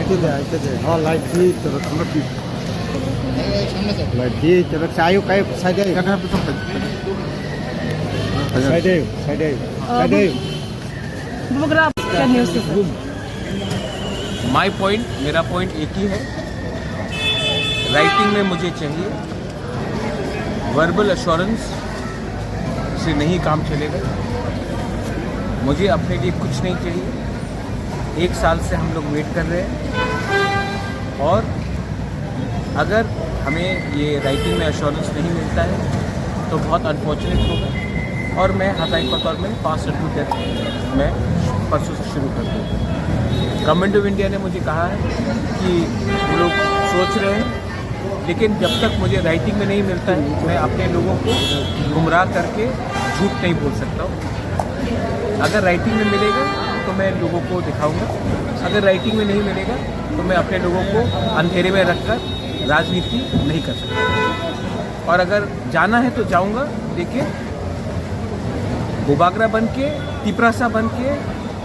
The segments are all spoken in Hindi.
लाईट दी लाईट दी तर चायू काय साइड माई पॉइंट, मेरा पॉइंट एक ही है, राइटिंग में मुझे चाहिए, वर्बल एश्योरेंस से नहीं काम चलेगा। मुझे अपने लिए कुछ नहीं चाहिए। 1 साल से हम लोग वेट कर रहे हैं और अगर हमें ये राइटिंग में एश्योरेंस नहीं मिलता है तो बहुत अनफॉर्चुनेट होगा और मैं हताई के तौर में 5 टू डेथ मैं परसों से शुरू कर दूँगा। गवर्नमेंट ऑफ इंडिया ने मुझे कहा है कि वो लोग सोच रहे हैं, लेकिन जब तक मुझे राइटिंग में नहीं मिलता है मैं अपने लोगों को गुमराह करके झूठ नहीं बोल सकता हूँ। अगर राइटिंग में मिलेगा तो मैं लोगों को दिखाऊंगा, अगर राइटिंग में नहीं मिलेगा तो मैं अपने लोगों को अंधेरे में रखकर राजनीति नहीं कर सकता। और अगर जाना है तो जाऊंगा, लेकिन बुबागरा बन के, तिपरासा बन के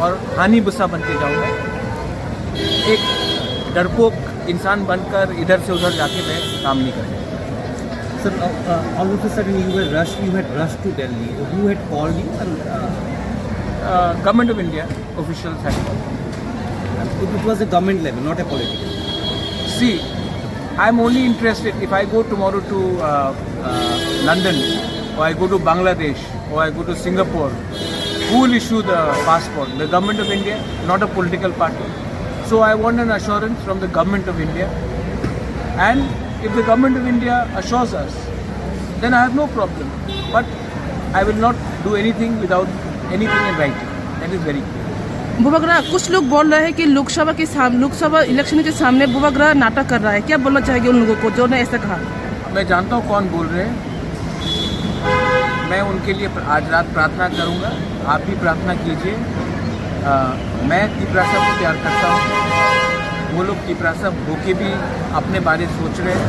और हानी बुसा बन के जाऊँगा। एक डरपोक इंसान बनकर इधर से उधर जाके मैं काम नहीं करूँगा। Sir, all of a sudden you had rushed to Delhi. Who had called you? And, Government of India officials had called. it was a government level, not a political. See, I'm only interested if I go tomorrow to London, or I go to Bangladesh, or I go to Singapore. Who will issue the passport? The government of India, not a political party. So I want an assurance from the government of India. And if the government of India assures us, then I have no problem. But I will not do anything without anything in writing. That is very clear. Bubagra, कुछ लोग बोल रहे हैं कि लोकसभा इलेक्शन के सामने बुबागरा नाटक कर रहा है। क्या बोलना चाहेंगे उन लोगों को जो ने ऐसा कहा? मैं जानता हूँ कौन बोल रहे हैं। मैं उनके लिए आज रात प्रार्थना करूँगा। आप भी प्रार्थना कीजिए। मैं तिपरासा को प्यार करता हूँ। वो लोग तिपरासा होके भी अपने बारे सोच रहे हैं।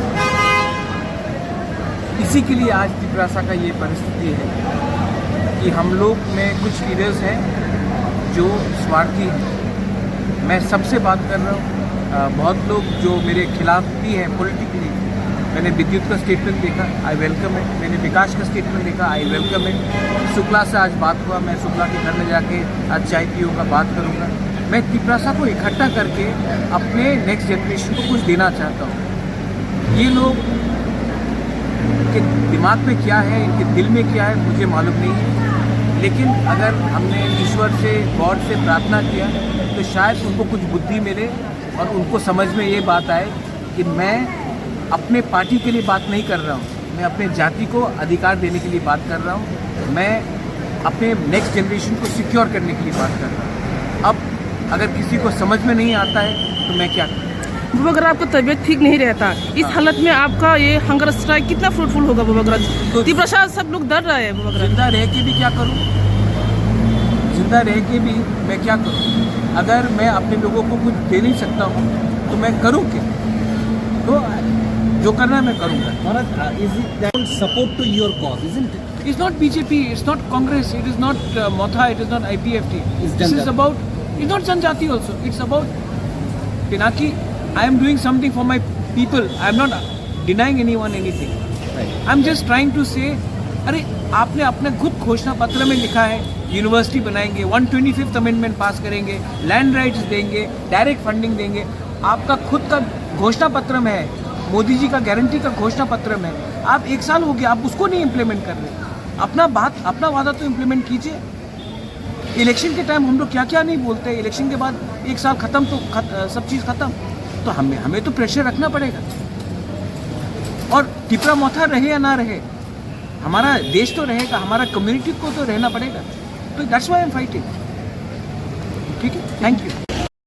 इसी के लिए आज तिपरासा का ये परिस्थिति है कि हम लोग में कुछ लीडर्स हैं जो स्वार्थी हैं। मैं सबसे बात कर रहा हूँ। बहुत लोग जो मेरे खिलाफ भी हैं पॉलिटिकली। मैंने विद्युत का स्टेटमेंट देखा, आई वेलकम इट। मैंने विकास का स्टेटमेंट देखा, आई वेलकम इट। शुक्ला से आज बात हुआ, मैं शुक्ला के घर में जाके आज चाय पीऊँगा, बात करूँगा। मैं तिपरासा को इकट्ठा करके अपने नेक्स्ट जनरेशन को कुछ देना चाहता हूँ। ये लोग के दिमाग में क्या है, इनके दिल में क्या है, मुझे मालूम नहीं है। लेकिन अगर हमने ईश्वर से, गॉड से प्रार्थना किया तो शायद उनको कुछ बुद्धि मिले और उनको समझ में ये बात आए कि मैं अपने पार्टी के लिए बात नहीं कर रहा हूँ, मैं अपने जाति को अधिकार देने के लिए बात कर रहा हूँ। मैं अपने नेक्स्ट जनरेशन को सिक्योर करने के लिए बात कर रहा हूँ। अब अगर किसी को समझ में नहीं आता है तो मैं क्या करूँ? बुबागरा, आपका तबीयत ठीक नहीं रहता, इस हालत में आपका ये हंगर स्ट्राइक कितना फ्रूटफुल होगा बुबागरा? तिपरासा सब लोग डर रहे हैं बुबागरा। जिंदा रह के भी क्या करूँ? जिंदा रह के भी मैं क्या करूँ? अगर मैं अपने लोगों को कुछ दे नहीं सकता हूँ तो मैं करूँ क्या? तो जो करना है मैं करूँगा। Maharaj, is it that support to your cause, isn't it? It's not BJP, it's not Congress, it is not Motha, it is not IPFT. This is about, it's not Janjati also. It's about Pinaki. I am doing something for my people. I am not denying anyone anything. Right. I am just trying to say, अरे आपने अपने खुद घोषणा पत्र में लिखा है यूनिवर्सिटी बनाएंगे, 125th अमेंडमेंट पास करेंगे, लैंड राइट्स देंगे, डायरेक्ट फंडिंग देंगे। आपका खुद का घोषणा पत्र में है, मोदी जी का गारंटी का घोषणा पत्र में। आप 1 साल हो गया, आप उसको नहीं इम्प्लीमेंट कर रहे। अपना वादा तो इम्प्लीमेंट कीजिए। इलेक्शन के टाइम हम लोग क्या क्या नहीं बोलते, इलेक्शन के बाद 1 साल खत्म तो सब चीज़ खत्म। तो हमें तो प्रेशर रखना पड़ेगा। और तिपरा मोथा रहे या ना रहे, हमारा देश तो रहेगा, हमारा कम्युनिटी को तो रहना पड़ेगा। तो that's why I am fighting. ठीक है, थैंक यू।